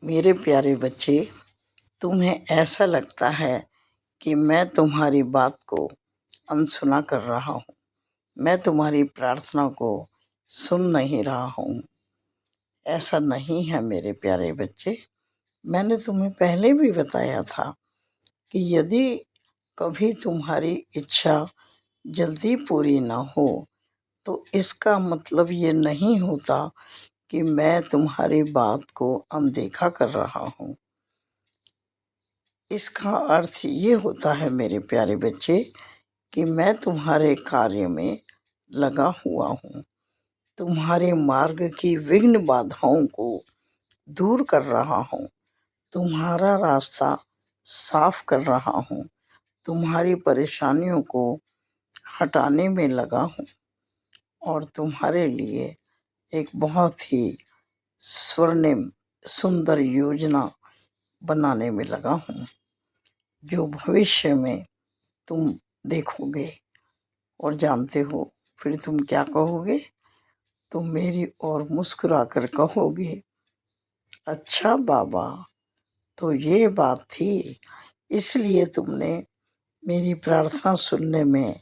मेरे प्यारे बच्चे, तुम्हें ऐसा लगता है कि मैं तुम्हारी बात को अनसुना कर रहा हूँ। मैं तुम्हारी प्रार्थना को सुन नहीं रहा हूँ। ऐसा नहीं है मेरे प्यारे बच्चे। मैंने तुम्हें पहले भी बताया था कि यदि कभी तुम्हारी इच्छा जल्दी पूरी ना हो तो इसका मतलब ये नहीं होता कि मैं तुम्हारी बात को अनदेखा कर रहा हूँ। इसका अर्थ ये होता है मेरे प्यारे बच्चे कि मैं तुम्हारे कार्य में लगा हुआ हूँ। तुम्हारे मार्ग की विघ्न बाधाओं को दूर कर रहा हूँ। तुम्हारा रास्ता साफ कर रहा हूँ। तुम्हारी परेशानियों को हटाने में लगा हूँ और तुम्हारे लिए एक बहुत ही स्वर्णिम सुंदर योजना बनाने में लगा हूँ, जो भविष्य में तुम देखोगे और जानते हो। फिर तुम क्या कहोगे? तुम मेरी ओर मुस्कुराकर कहोगे, अच्छा बाबा, तो ये बात थी, इसलिए तुमने मेरी प्रार्थना सुनने में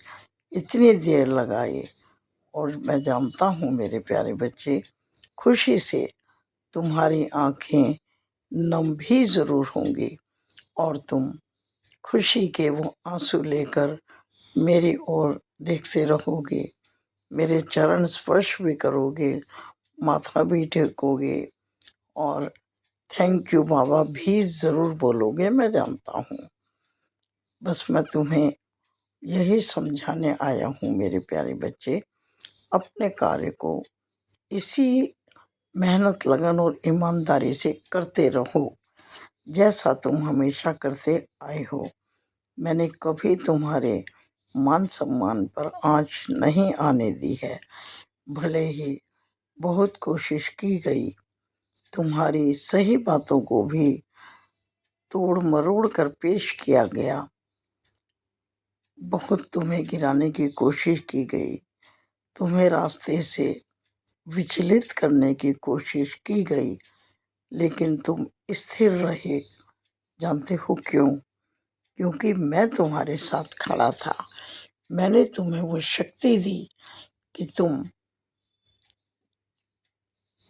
इतनी देर लगाई। और मैं जानता हूँ मेरे प्यारे बच्चे, खुशी से तुम्हारी आंखें नम भी ज़रूर होंगी और तुम खुशी के वो आंसू लेकर मेरी ओर देखते रहोगे। मेरे चरण स्पर्श भी करोगे, माथा भी टेकोगे और थैंक यू बाबा भी ज़रूर बोलोगे, मैं जानता हूँ। बस मैं तुम्हें यही समझाने आया हूँ मेरे प्यारे बच्चे। अपने कार्य को इसी मेहनत, लगन और ईमानदारी से करते रहो जैसा तुम हमेशा करते आए हो। मैंने कभी तुम्हारे मान सम्मान पर आँच नहीं आने दी है। भले ही बहुत कोशिश की गई, तुम्हारी सही बातों को भी तोड़ मरोड़ कर पेश किया गया, बहुत तुम्हें गिराने की कोशिश की गई, तुम्हें रास्ते से विचलित करने की कोशिश की गई, लेकिन तुम स्थिर रहे। जानते हो क्यों? क्योंकि मैं तुम्हारे साथ खड़ा था। मैंने तुम्हें वो शक्ति दी कि तुम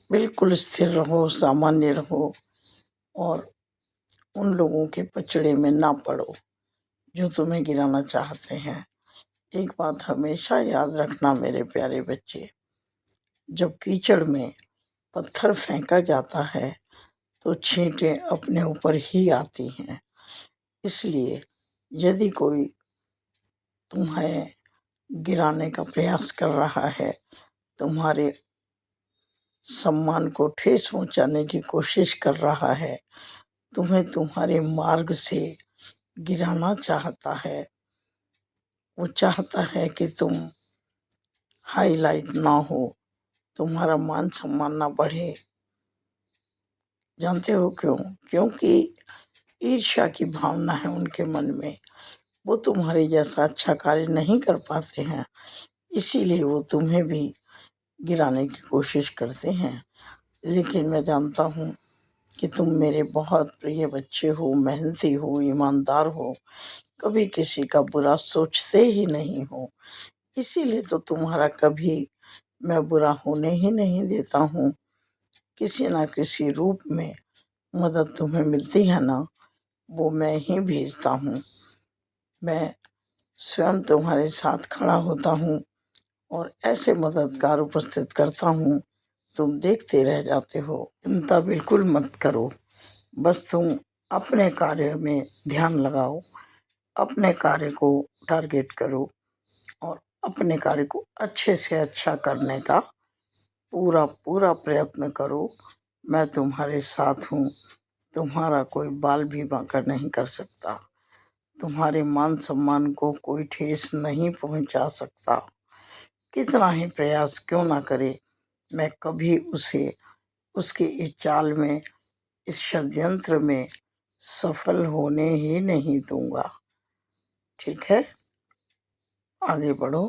बिल्कुल स्थिर रहो, सामान्य रहो और उन लोगों के पचड़े में ना पड़ो जो तुम्हें गिराना चाहते हैं। एक बात हमेशा याद रखना मेरे प्यारे बच्चे, जब कीचड़ में पत्थर फेंका जाता है तो छींटें अपने ऊपर ही आती हैं। इसलिए यदि कोई तुम्हें गिराने का प्रयास कर रहा है, तुम्हारे सम्मान को ठेस पहुंचाने की कोशिश कर रहा है, तुम्हें तुम्हारे मार्ग से गिराना चाहता है, वो चाहता है कि तुम हाईलाइट ना हो, तुम्हारा मान सम्मान ना बढ़े। जानते हो क्यों? क्योंकि ईर्ष्या की भावना है उनके मन में। वो तुम्हारे जैसा अच्छा कार्य नहीं कर पाते हैं, इसीलिए वो तुम्हें भी गिराने की कोशिश करते हैं। लेकिन मैं जानता हूँ कि तुम मेरे बहुत प्रिय बच्चे हो, मेहनती हो, ईमानदार हो, कभी किसी का बुरा सोचते ही नहीं हो। इसीलिए तो तुम्हारा कभी मैं बुरा होने ही नहीं देता हूँ। किसी ना किसी रूप में मदद तुम्हें मिलती है ना, वो मैं ही भेजता हूँ। मैं स्वयं तुम्हारे साथ खड़ा होता हूँ और ऐसे मददगार उपस्थित करता हूँ, तुम देखते रह जाते हो। चिंता बिल्कुल मत करो, बस तुम अपने कार्य में ध्यान लगाओ, अपने कार्य को टारगेट करो और अपने कार्य को अच्छे से अच्छा करने का पूरा पूरा प्रयत्न करो। मैं तुम्हारे साथ हूँ। तुम्हारा कोई बाल भी बांका नहीं कर सकता, तुम्हारे मान सम्मान को कोई ठेस नहीं पहुंचा सकता। कितना ही प्रयास क्यों ना करे, मैं कभी उसे उसकी इस चाल में, इस षड्यंत्र में सफल होने ही नहीं दूंगा। ठीक है, आगे बढ़ो।